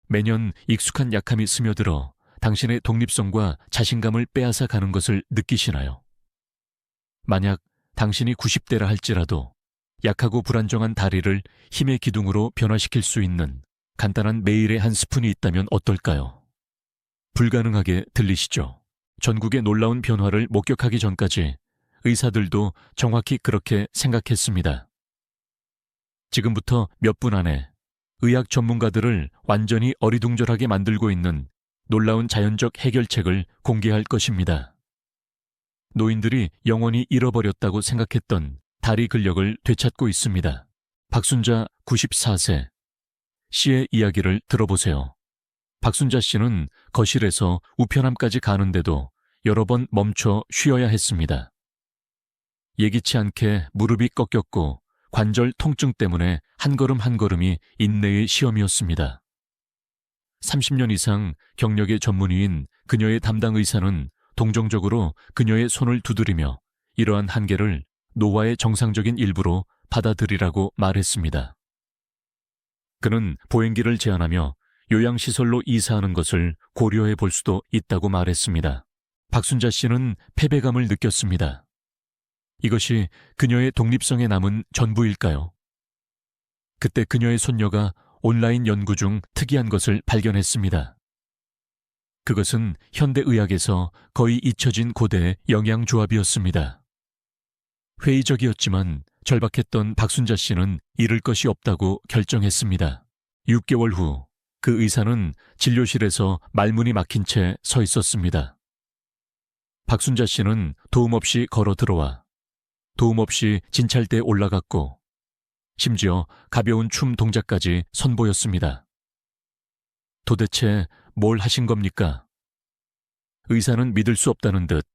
매년 익숙한 약함이 스며들어 당신의 독립성과 자신감을 빼앗아 가는 것을 느끼시나요? 만약 당신이 90대라 할지라도 약하고 불안정한 다리를 힘의 기둥으로 변화시킬 수 있는 간단한 매일의 한 스푼이 있다면 어떨까요? 불가능하게 들리시죠? 전국의 놀라운 변화를 목격하기 전까지 의사들도 정확히 그렇게 생각했습니다. 지금부터 몇 분 안에 의학 전문가들을 완전히 어리둥절하게 만들고 있는 놀라운 자연적 해결책을 공개할 것입니다. 노인들이 영원히 잃어버렸다고 생각했던 다리 근력을 되찾고 있습니다. 박순자 94세. 씨의 이야기를 들어보세요. 박순자 씨는 거실에서 우편함까지 가는데도 여러 번 멈춰 쉬어야 했습니다. 예기치 않게 무릎이 꺾였고 관절 통증 때문에 한 걸음 한 걸음이 인내의 시험이었습니다. 30년 이상 경력의 전문의인 그녀의 담당 의사는 동정적으로 그녀의 손을 두드리며 이러한 한계를 노화의 정상적인 일부로 받아들이라고 말했습니다. 그는 보행기를 제한하며 요양시설로 이사하는 것을 고려해 볼 수도 있다고 말했습니다. 박순자 씨는 패배감을 느꼈습니다. 이것이 그녀의 독립성에 남은 전부일까요? 그때 그녀의 손녀가 온라인 연구 중 특이한 것을 발견했습니다. 그것은 현대의학에서 거의 잊혀진 고대의 영양조합이었습니다. 회의적이었지만 절박했던 박순자 씨는 잃을 것이 없다고 결정했습니다. 6개월 후 그 의사는 진료실에서 말문이 막힌 채 서 있었습니다. 박순자 씨는 도움 없이 걸어 들어와 도움 없이 진찰대에 올라갔고 심지어 가벼운 춤 동작까지 선보였습니다. 도대체 뭘 하신 겁니까? 의사는 믿을 수 없다는 듯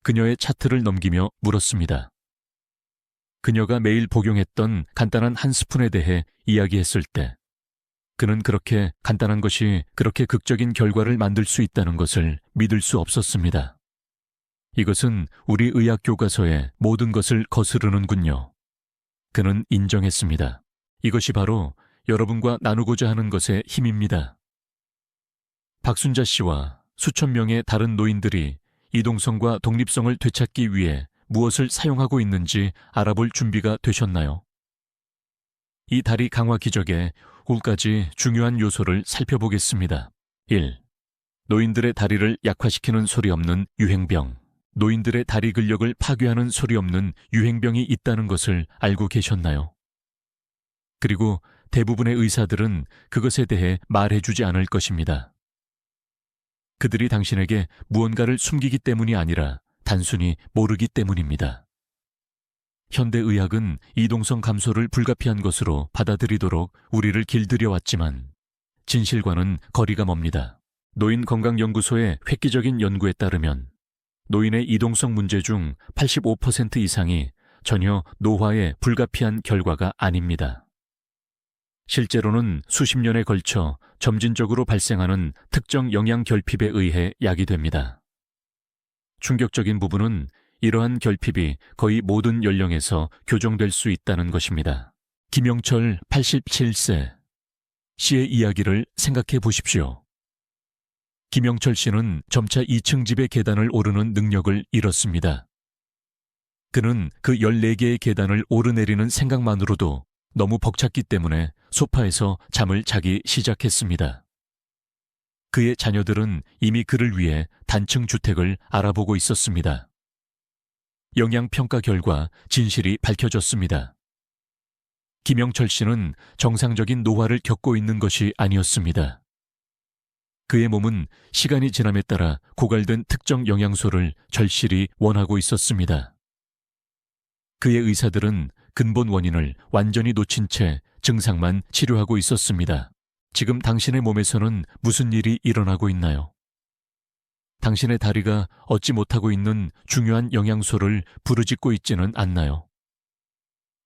그녀의 차트를 넘기며 물었습니다. 그녀가 매일 복용했던 간단한 한 스푼에 대해 이야기했을 때 그는 그렇게 간단한 것이 그렇게 극적인 결과를 만들 수 있다는 것을 믿을 수 없었습니다. 이것은 우리 의학 교과서의 모든 것을 거스르는군요. 그는 인정했습니다. 이것이 바로 여러분과 나누고자 하는 것의 힘입니다. 박순자 씨와 수천 명의 다른 노인들이 이동성과 독립성을 되찾기 위해 무엇을 사용하고 있는지 알아볼 준비가 되셨나요? 이 다리 강화 기적의 5가지 중요한 요소를 살펴보겠습니다. 1. 노인들의 다리를 약화시키는 소리 없는 유행병. 노인들의 다리 근력을 파괴하는 소리 없는 유행병이 있다는 것을 알고 계셨나요? 그리고 대부분의 의사들은 그것에 대해 말해주지 않을 것입니다. 그들이 당신에게 무언가를 숨기기 때문이 아니라 단순히 모르기 때문입니다. 현대의학은 이동성 감소를 불가피한 것으로 받아들이도록 우리를 길들여 왔지만 진실과는 거리가 멉니다. 노인건강연구소의 획기적인 연구에 따르면 노인의 이동성 문제 중 85% 이상이 전혀 노화에 불가피한 결과가 아닙니다. 실제로는 수십 년에 걸쳐 점진적으로 발생하는 특정 영양 결핍에 의해 야기됩니다. 충격적인 부분은 이러한 결핍이 거의 모든 연령에서 교정될 수 있다는 것입니다. 김영철 87세. 씨의 이야기를 생각해 보십시오. 김영철 씨는 점차 2층 집의 계단을 오르는 능력을 잃었습니다. 그는 그 14개의 계단을 오르내리는 생각만으로도 너무 벅찼기 때문에 소파에서 잠을 자기 시작했습니다. 그의 자녀들은 이미 그를 위해 단층 주택을 알아보고 있었습니다. 영양평가 결과 진실이 밝혀졌습니다. 김영철 씨는 정상적인 노화를 겪고 있는 것이 아니었습니다. 그의 몸은 시간이 지남에 따라 고갈된 특정 영양소를 절실히 원하고 있었습니다. 그의 의사들은 근본 원인을 완전히 놓친 채 증상만 치료하고 있었습니다. 지금 당신의 몸에서는 무슨 일이 일어나고 있나요? 당신의 다리가 얻지 못하고 있는 중요한 영양소를 부르짖고 있지는 않나요?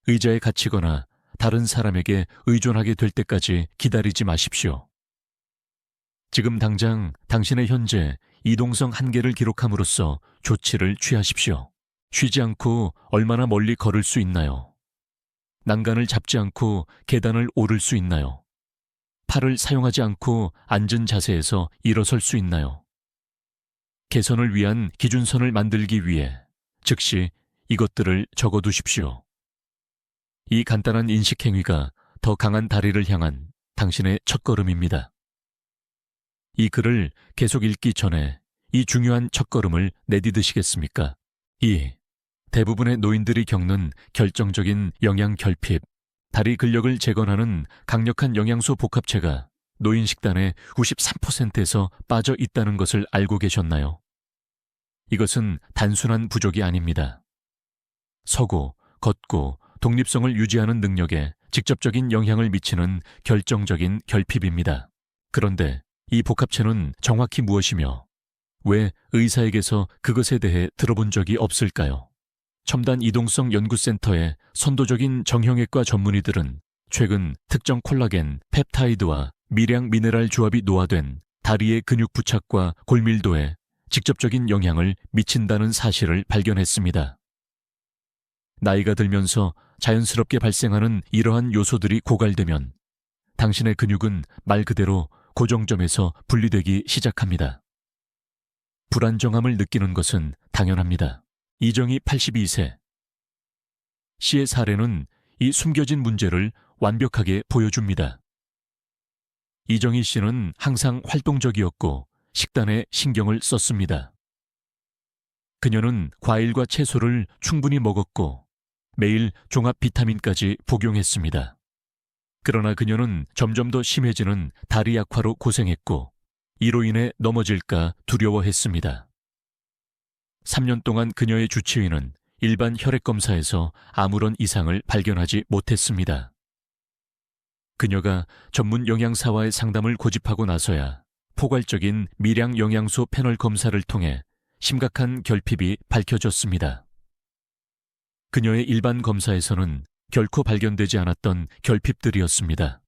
의자에 갇히거나 다른 사람에게 의존하게 될 때까지 기다리지 마십시오. 지금 당장 당신의 현재 이동성 한계를 기록함으로써 조치를 취하십시오. 쉬지 않고 얼마나 멀리 걸을 수 있나요? 난간을 잡지 않고 계단을 오를 수 있나요? 팔을 사용하지 않고 앉은 자세에서 일어설 수 있나요? 개선을 위한 기준선을 만들기 위해 즉시 이것들을 적어두십시오. 이 간단한 인식행위가 더 강한 다리를 향한 당신의 첫걸음입니다. 이 글을 계속 읽기 전에 이 중요한 첫걸음을 내디드시겠습니까? 2. 대부분의 노인들이 겪는 결정적인 영양 결핍, 다리 근력을 재건하는 강력한 영양소 복합체가 노인 식단의 93%에서 빠져 있다는 것을 알고 계셨나요? 이것은 단순한 부족이 아닙니다. 서고, 걷고, 독립성을 유지하는 능력에 직접적인 영향을 미치는 결정적인 결핍입니다. 그런데 이 복합체는 정확히 무엇이며 왜 의사에게서 그것에 대해 들어본 적이 없을까요? 첨단 이동성 연구센터의 선도적인 정형외과 전문의들은 최근 특정 콜라겐, 펩타이드와 미량 미네랄 조합이 노화된 다리의 근육 부착과 골밀도에 직접적인 영향을 미친다는 사실을 발견했습니다. 나이가 들면서 자연스럽게 발생하는 이러한 요소들이 고갈되면 당신의 근육은 말 그대로 고정점에서 분리되기 시작합니다. 불안정함을 느끼는 것은 당연합니다. 이정희 82세. 씨의 사례는 이 숨겨진 문제를 완벽하게 보여줍니다. 이정희 씨는 항상 활동적이었고 식단에 신경을 썼습니다. 그녀는 과일과 채소를 충분히 먹었고 매일 종합 비타민까지 복용했습니다. 그러나 그녀는 점점 더 심해지는 다리 약화로 고생했고 이로 인해 넘어질까 두려워했습니다. 3년 동안 그녀의 주치의는 일반 혈액 검사에서 아무런 이상을 발견하지 못했습니다. 그녀가 전문 영양사와의 상담을 고집하고 나서야 포괄적인 미량 영양소 패널 검사를 통해 심각한 결핍이 밝혀졌습니다. 그녀의 일반 검사에서는 결코 발견되지 않았던 결핍들이었습니다.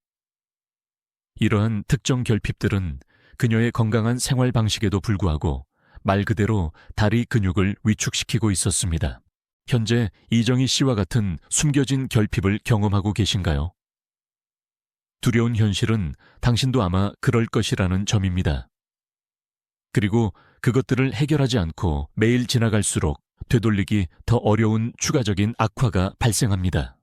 이러한 특정 결핍들은 그녀의 건강한 생활 방식에도 불구하고 말 그대로 다리 근육을 위축시키고 있었습니다. 현재 이정희 씨와 같은 숨겨진 결핍을 경험하고 계신가요? 두려운 현실은 당신도 아마 그럴 것이라는 점입니다. 그리고 그것들을 해결하지 않고 매일 지나갈수록 되돌리기 더 어려운 추가적인 악화가 발생합니다.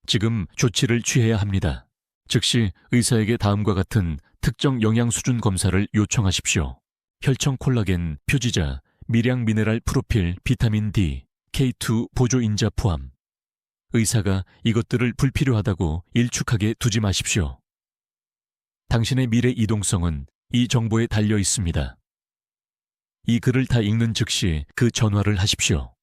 지금 조치를 취해야 합니다. 즉시 의사에게 다음과 같은 특정 영양 수준 검사를 요청하십시오. 혈청 콜라겐, 표지자, 미량 미네랄 프로필, 비타민 D, K2 보조인자 포함. 의사가 이것들을 불필요하다고 일축하게 두지 마십시오. 당신의 미래 이동성은 이 정보에 달려 있습니다. 이 글을 다 읽는 즉시 그 전화를 하십시오.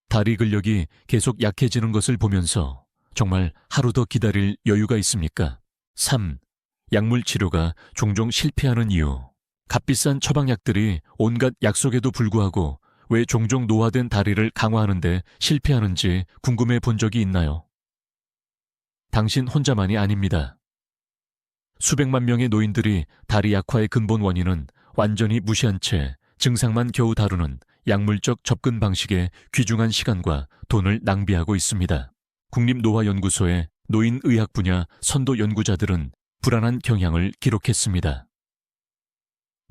다리 근력이 계속 약해지는 것을 보면서 정말 하루 더 기다릴 여유가 있습니까? 3. 약물 치료가 종종 실패하는 이유. 값비싼 처방약들이 온갖 약속에도 불구하고 왜 종종 노화된 다리를 강화하는데 실패하는지 궁금해 본 적이 있나요? 당신 혼자만이 아닙니다. 수백만 명의 노인들이 다리 약화의 근본 원인은 완전히 무시한 채 증상만 겨우 다루는 약물적 접근 방식에 귀중한 시간과 돈을 낭비하고 있습니다. 국립노화연구소의 노인의학 분야 선도 연구자들은 불안한 경향을 기록했습니다.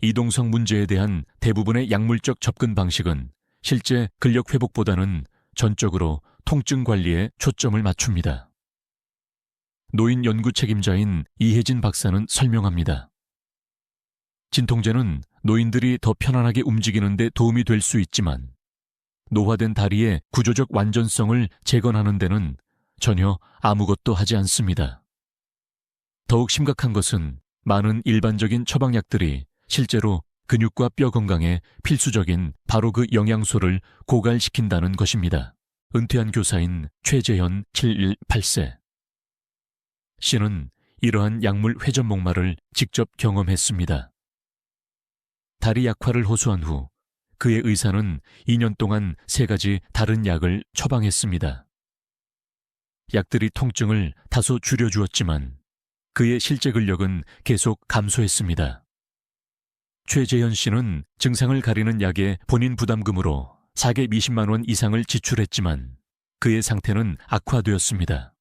이동성 문제에 대한 대부분의 약물적 접근 방식은 실제 근력 회복보다는 전적으로 통증 관리에 초점을 맞춥니다. 노인 연구 책임자인 이혜진 박사는 설명합니다. 진통제는 노인들이 더 편안하게 움직이는 데 도움이 될 수 있지만 노화된 다리의 구조적 완전성을 재건하는 데는 전혀 아무것도 하지 않습니다. 더욱 심각한 것은 많은 일반적인 처방약들이 실제로 근육과 뼈 건강에 필수적인 바로 그 영양소를 고갈시킨다는 것입니다. 은퇴한 교사인 최재현 718세. 씨는 이러한 약물 회전 목마를 직접 경험했습니다. 다리 약화를 호소한 후 그의 의사는 2년 동안 3가지 다른 약을 처방했습니다. 약들이 통증을 다소 줄여주었지만 그의 실제 근력은 계속 감소했습니다. 최재현 씨는 증상을 가리는 약의 본인 부담금으로 4개 20만 원 이상을 지출했지만 그의 상태는 악화되었습니다.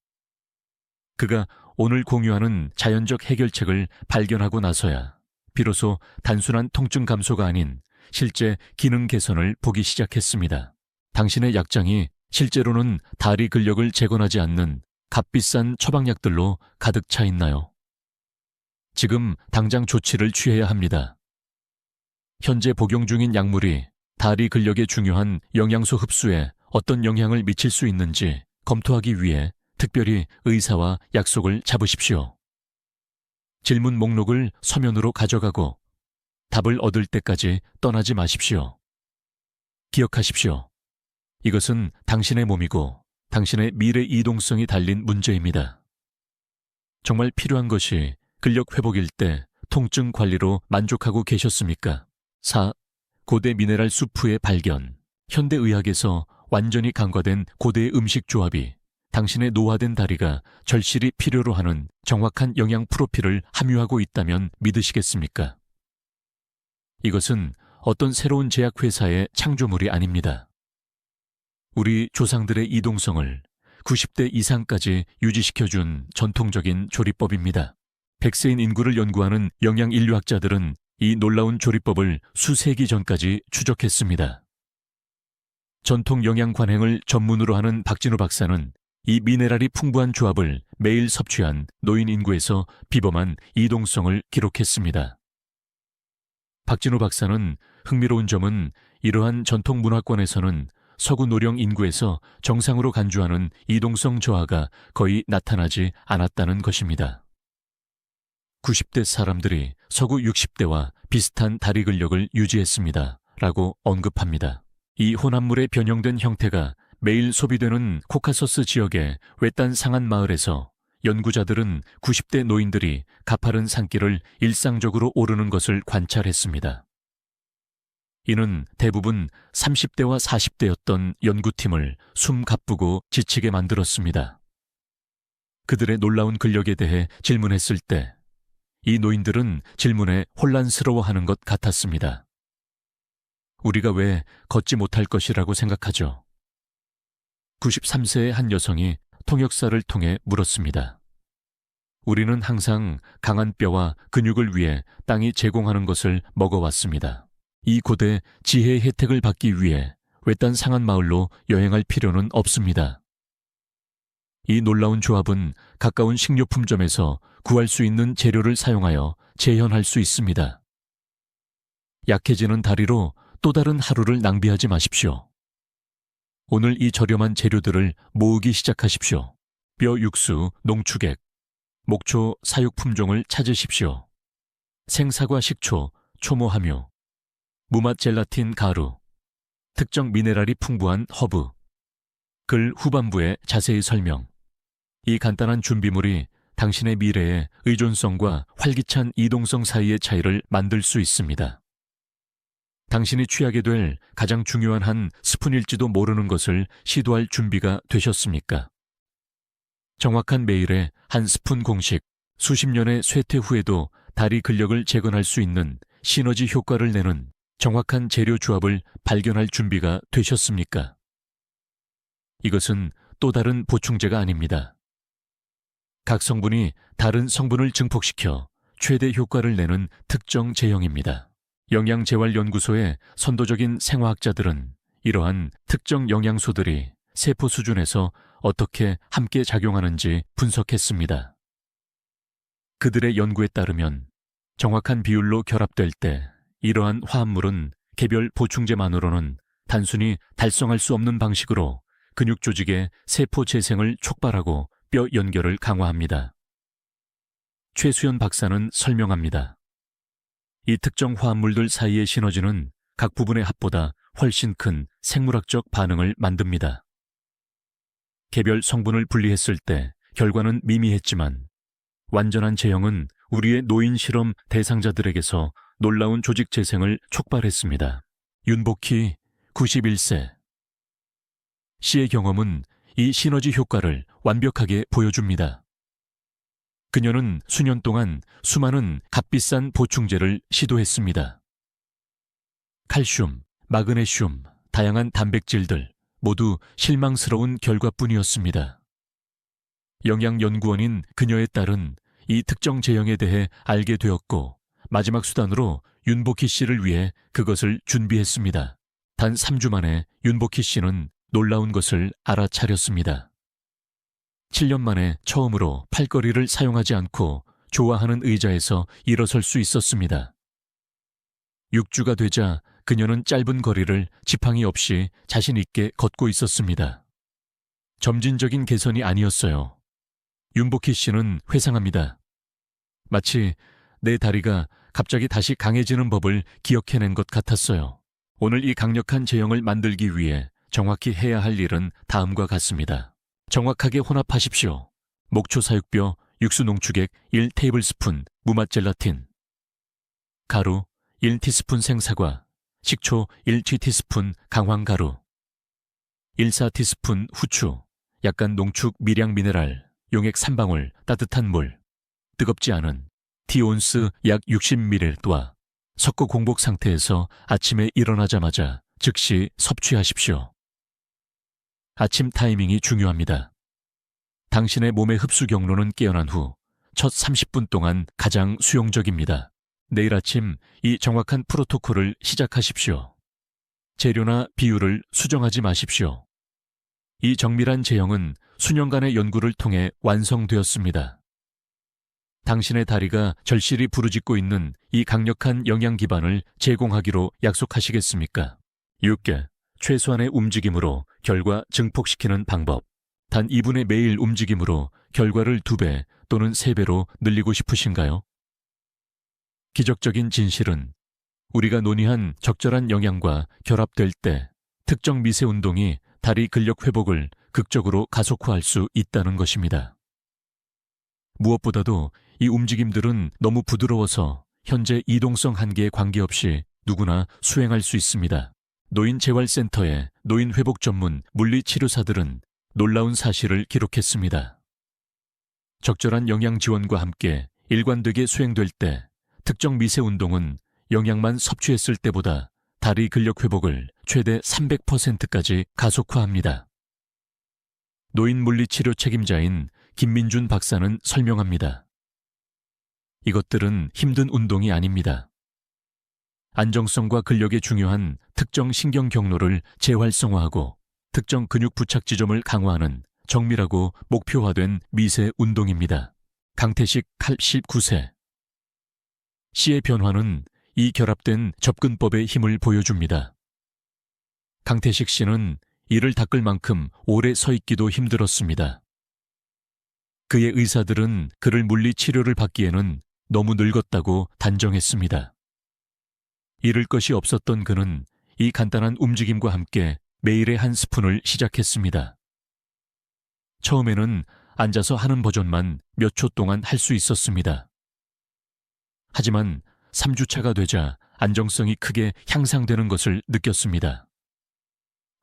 그가 오늘 공유하는 자연적 해결책을 발견하고 나서야 비로소 단순한 통증 감소가 아닌 실제 기능 개선을 보기 시작했습니다. 당신의 약장이 실제로는 다리 근력을 재건하지 않는 값비싼 처방약들로 가득 차 있나요? 지금 당장 조치를 취해야 합니다. 현재 복용 중인 약물이 다리 근력에 중요한 영양소 흡수에 어떤 영향을 미칠 수 있는지 검토하기 위해 특별히 의사와 약속을 잡으십시오. 질문 목록을 서면으로 가져가고 답을 얻을 때까지 떠나지 마십시오. 기억하십시오. 이것은 당신의 몸이고 당신의 미래 이동성이 달린 문제입니다. 정말 필요한 것이 근력 회복일 때 통증 관리로 만족하고 계셨습니까? 4. 고대 미네랄 수프의 발견. 현대의학에서 완전히 간과된 고대의 음식 조합이 당신의 노화된 다리가 절실히 필요로 하는 정확한 영양 프로필을 함유하고 있다면 믿으시겠습니까? 이것은 어떤 새로운 제약회사의 창조물이 아닙니다. 우리 조상들의 이동성을 90대 이상까지 유지시켜준 전통적인 조리법입니다. 100세인 인구를 연구하는 영양인류학자들은 이 놀라운 조리법을 수세기 전까지 추적했습니다. 전통 영양 관행을 전문으로 하는 박진호 박사는 이 미네랄이 풍부한 조합을 매일 섭취한 노인 인구에서 비범한 이동성을 기록했습니다. 박진호 박사는 흥미로운 점은 이러한 전통 문화권에서는 서구 노령 인구에서 정상으로 간주하는 이동성 저하가 거의 나타나지 않았다는 것입니다. 90대 사람들이 서구 60대와 비슷한 다리 근력을 유지했습니다. 라고 언급합니다. 이 혼합물의 변형된 형태가 매일 소비되는 코카서스 지역의 외딴 상한 마을에서 연구자들은 90대 노인들이 가파른 산길을 일상적으로 오르는 것을 관찰했습니다. 이는 대부분 30대와 40대였던 연구팀을 숨 가쁘고 지치게 만들었습니다. 그들의 놀라운 근력에 대해 질문했을 때 이 노인들은 질문에 혼란스러워하는 것 같았습니다. 우리가 왜 걷지 못할 것이라고 생각하죠? 93세의 한 여성이 통역사를 통해 물었습니다. 우리는 항상 강한 뼈와 근육을 위해 땅이 제공하는 것을 먹어왔습니다. 이 고대 지혜의 혜택을 받기 위해 외딴 상한 마을로 여행할 필요는 없습니다. 이 놀라운 조합은 가까운 식료품점에서 구할 수 있는 재료를 사용하여 재현할 수 있습니다. 약해지는 다리로 또 다른 하루를 낭비하지 마십시오. 오늘 이 저렴한 재료들을 모으기 시작하십시오. 뼈 육수, 농축액, 목초 사육 품종을 찾으십시오. 생사과 식초, 초모 함유, 무맛 젤라틴 가루, 특정 미네랄이 풍부한 허브. 글 후반부에 자세히 설명. 이 간단한 준비물이 당신의 미래의 의존성과 활기찬 이동성 사이의 차이를 만들 수 있습니다. 당신이 취하게 될 가장 중요한 한 스푼일지도 모르는 것을 시도할 준비가 되셨습니까? 정확한 매일의 한 스푼 공식, 수십 년의 쇠퇴 후에도 다리 근력을 재건할 수 있는 시너지 효과를 내는 정확한 재료 조합을 발견할 준비가 되셨습니까? 이것은 또 다른 보충제가 아닙니다. 각 성분이 다른 성분을 증폭시켜 최대 효과를 내는 특정 제형입니다. 영양재활연구소의 선도적인 생화학자들은 이러한 특정 영양소들이 세포 수준에서 어떻게 함께 작용하는지 분석했습니다. 그들의 연구에 따르면 정확한 비율로 결합될 때 이러한 화합물은 개별 보충제만으로는 단순히 달성할 수 없는 방식으로 근육 조직의 세포 재생을 촉발하고 뼈 연결을 강화합니다. 최수연 박사는 설명합니다. 이 특정 화합물들 사이의 시너지는 각 부분의 합보다 훨씬 큰 생물학적 반응을 만듭니다. 개별 성분을 분리했을 때 결과는 미미했지만 완전한 제형은 우리의 노인 실험 대상자들에게서 놀라운 조직 재생을 촉발했습니다. 윤복희 91세. 씨의 경험은 이 시너지 효과를 완벽하게 보여줍니다. 그녀는 수년 동안 수많은 값비싼 보충제를 시도했습니다. 칼슘, 마그네슘, 다양한 단백질들 모두 실망스러운 결과뿐이었습니다. 영양연구원인 그녀의 딸은 이 특정 제형에 대해 알게 되었고 마지막 수단으로 윤복희 씨를 위해 그것을 준비했습니다. 단 3주 만에 윤복희 씨는 놀라운 것을 알아차렸습니다. 7년 만에 처음으로 팔걸이를 사용하지 않고 좋아하는 의자에서 일어설 수 있었습니다. 6주가 되자 그녀는 짧은 거리를 지팡이 없이 자신 있게 걷고 있었습니다. 점진적인 개선이 아니었어요. 윤복희 씨는 회상합니다. 마치 내 다리가 갑자기 다시 강해지는 법을 기억해낸 것 같았어요. 오늘 이 강력한 제형을 만들기 위해 정확히 해야 할 일은 다음과 같습니다. 정확하게 혼합하십시오. 목초 사육뼈, 육수 농축액 1테이블스푼, 무맛 젤라틴, 가루 1티스푼 생사과, 식초 1GT스푼 강황가루, 1/4티스푼 후추, 약간 농축 미량 미네랄, 용액 3방울, 따뜻한 물, 뜨겁지 않은 티온스 약 60ml와 섞어 공복 상태에서 아침에 일어나자마자 즉시 섭취하십시오. 아침 타이밍이 중요합니다. 당신의 몸의 흡수 경로는 깨어난 후 첫 30분 동안 가장 수용적입니다. 내일 아침 이 정확한 프로토콜을 시작하십시오. 재료나 비율을 수정하지 마십시오. 이 정밀한 제형은 수년간의 연구를 통해 완성되었습니다. 당신의 다리가 절실히 부르짖고 있는 이 강력한 영양 기반을 제공하기로 약속하시겠습니까? 6개. 최소한의 움직임으로 결과 증폭시키는 방법. 단 2분의 매일 움직임으로 결과를 2배 또는 3배로 늘리고 싶으신가요? 기적적인 진실은 우리가 논의한 적절한 영양과 결합될 때 특정 미세 운동이 다리 근력 회복을 극적으로 가속화할 수 있다는 것입니다. 무엇보다도 이 움직임들은 너무 부드러워서 현재 이동성 한계에 관계없이 누구나 수행할 수 있습니다. 노인재활센터의 노인회복 전문 물리치료사들은 놀라운 사실을 기록했습니다. 적절한 영양 지원과 함께 일관되게 수행될 때 특정 미세 운동은 영양만 섭취했을 때보다 다리 근력 회복을 최대 300%까지 가속화합니다. 노인 물리치료 책임자인 김민준 박사는 설명합니다. 이것들은 힘든 운동이 아닙니다. 안정성과 근력에 중요한 특정 신경 경로를 재활성화하고 특정 근육 부착 지점을 강화하는 정밀하고 목표화된 미세 운동입니다. 강태식 89세. C의 변화는 이 결합된 접근법의 힘을 보여줍니다. 강태식 씨는 이를 닦을 만큼 오래 서 있기도 힘들었습니다. 그의 의사들은 그를 물리치료를 받기에는 너무 늙었다고 단정했습니다. 잃을 것이 없었던 그는 이 간단한 움직임과 함께 매일의 한 스푼을 시작했습니다. 처음에는 앉아서 하는 버전만 몇 초 동안 할 수 있었습니다. 하지만 3주차가 되자 안정성이 크게 향상되는 것을 느꼈습니다.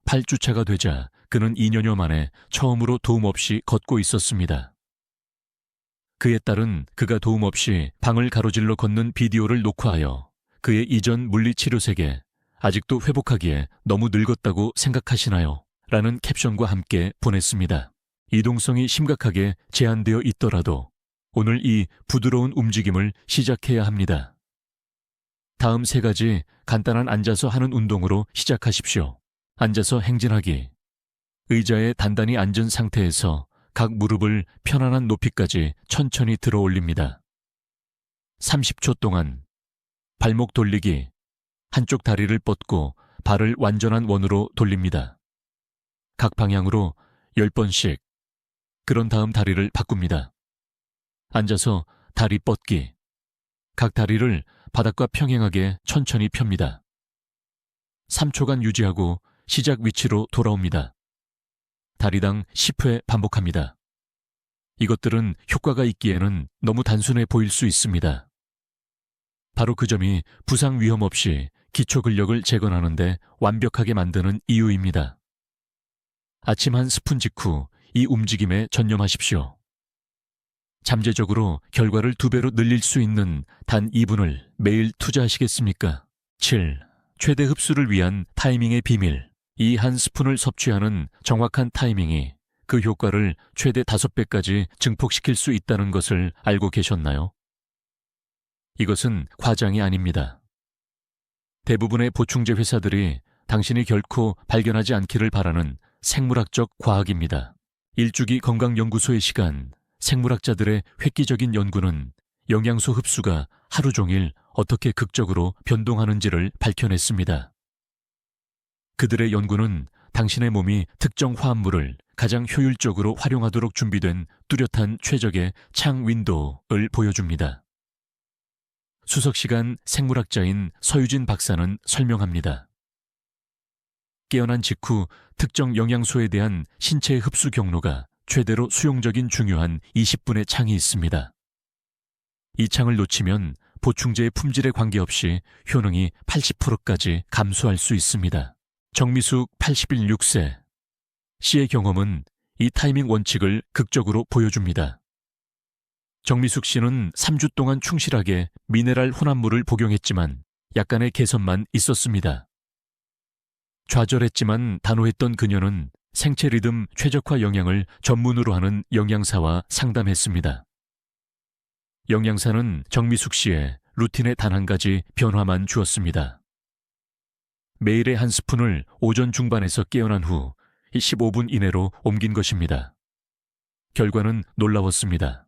8주차가 되자 그는 2년여 만에 처음으로 도움 없이 걷고 있었습니다. 그의 딸은 그가 도움 없이 방을 가로질러 걷는 비디오를 녹화하여 그의 이전 물리치료 세계 아직도 회복하기에 너무 늙었다고 생각하시나요? 라는 캡션과 함께 보냈습니다. 이동성이 심각하게 제한되어 있더라도 오늘 이 부드러운 움직임을 시작해야 합니다. 다음 3가지 간단한 앉아서 하는 운동으로 시작하십시오. 앉아서 행진하기. 의자에 단단히 앉은 상태에서 각 무릎을 편안한 높이까지 천천히 들어 올립니다. 30초 동안 발목 돌리기. 한쪽 다리를 뻗고 발을 완전한 원으로 돌립니다. 각 방향으로 10번씩. 그런 다음 다리를 바꿉니다. 앉아서 다리 뻗기. 각 다리를 바닥과 평행하게 천천히 펴니다. 3초간 유지하고 시작 위치로 돌아옵니다. 다리당 10회 반복합니다. 이것들은 효과가 있기에는 너무 단순해 보일 수 있습니다. 바로 그 점이 부상 위험 없이 기초 근력을 재건하는 데 완벽하게 만드는 이유입니다. 아침 한 스푼 직후 이 움직임에 전념하십시오. 잠재적으로 결과를 2배로 늘릴 수 있는 단 2분을 매일 투자하시겠습니까? 7. 최대 흡수를 위한 타이밍의 비밀. 이 한 스푼을 섭취하는 정확한 타이밍이 그 효과를 최대 5배까지 증폭시킬 수 있다는 것을 알고 계셨나요? 이것은 과장이 아닙니다. 대부분의 보충제 회사들이 당신이 결코 발견하지 않기를 바라는 생물학적 과학입니다. 일주기 건강연구소의 시간, 생물학자들의 획기적인 연구는 영양소 흡수가 하루 종일 어떻게 극적으로 변동하는지를 밝혀냈습니다. 그들의 연구는 당신의 몸이 특정 화합물을 가장 효율적으로 활용하도록 준비된 뚜렷한 최적의 창 윈도우를 보여줍니다. 수석시간 생물학자인 서유진 박사는 설명합니다. 깨어난 직후 특정 영양소에 대한 신체의 흡수 경로가 최대로 수용적인 중요한 20분의 창이 있습니다. 이 창을 놓치면 보충제의 품질에 관계없이 효능이 80%까지 감소할 수 있습니다. 정미숙 81 6세. 씨의 경험은 이 타이밍 원칙을 극적으로 보여줍니다. 정미숙 씨는 3주 동안 충실하게 미네랄 혼합물을 복용했지만 약간의 개선만 있었습니다. 좌절했지만 단호했던 그녀는 생체 리듬 최적화 영양을 전문으로 하는 영양사와 상담했습니다. 영양사는 정미숙 씨의 루틴에 단 한 가지 변화만 주었습니다. 매일의 한 스푼을 오전 중반에서 깨어난 후 15분 이내로 옮긴 것입니다. 결과는 놀라웠습니다.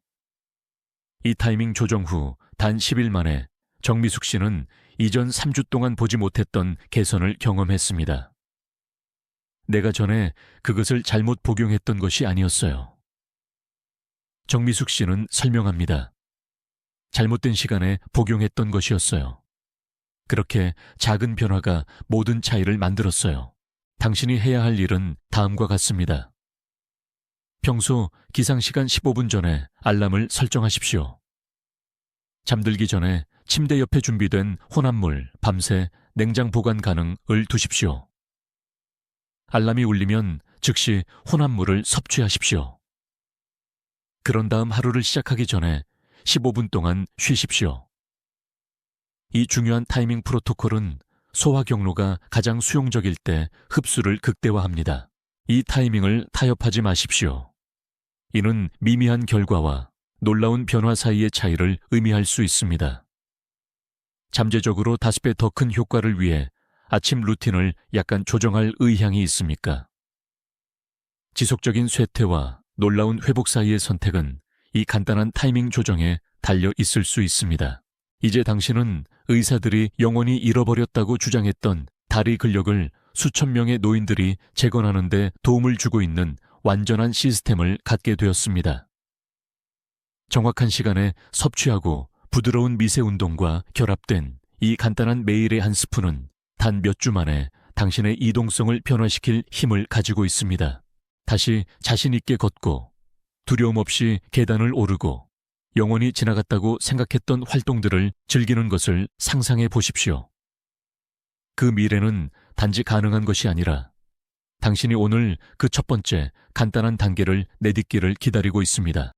이 타이밍 조정 후 단 10일 만에 정미숙 씨는 이전 3주 동안 보지 못했던 개선을 경험했습니다. 내가 전에 그것을 잘못 복용했던 것이 아니었어요. 정미숙 씨는 설명합니다. 잘못된 시간에 복용했던 것이었어요. 그렇게 작은 변화가 모든 차이를 만들었어요. 당신이 해야 할 일은 다음과 같습니다. 평소 기상시간 15분 전에 알람을 설정하십시오. 잠들기 전에 침대 옆에 준비된 혼합물, 밤새 냉장 보관 가능을 두십시오. 알람이 울리면 즉시 혼합물을 섭취하십시오. 그런 다음 하루를 시작하기 전에 15분 동안 쉬십시오. 이 중요한 타이밍 프로토콜은 소화 경로가 가장 수용적일 때 흡수를 극대화합니다. 이 타이밍을 타협하지 마십시오. 이는 미미한 결과와 놀라운 변화 사이의 차이를 의미할 수 있습니다. 잠재적으로 5배 더 큰 효과를 위해 아침 루틴을 약간 조정할 의향이 있습니까? 지속적인 쇠퇴와 놀라운 회복 사이의 선택은 이 간단한 타이밍 조정에 달려 있을 수 있습니다. 이제 당신은 의사들이 영원히 잃어버렸다고 주장했던 다리 근력을 수천 명의 노인들이 재건하는 데 도움을 주고 있는 완전한 시스템을 갖게 되었습니다. 정확한 시간에 섭취하고 부드러운 미세 운동과 결합된 이 간단한 매일의 한 스푼은 단 몇 주 만에 당신의 이동성을 변화시킬 힘을 가지고 있습니다. 다시 자신 있게 걷고 두려움 없이 계단을 오르고 영원히 지나갔다고 생각했던 활동들을 즐기는 것을 상상해 보십시오. 그 미래는 단지 가능한 것이 아니라 당신이 오늘 그 첫 번째 간단한 단계를 내딛기를 기다리고 있습니다.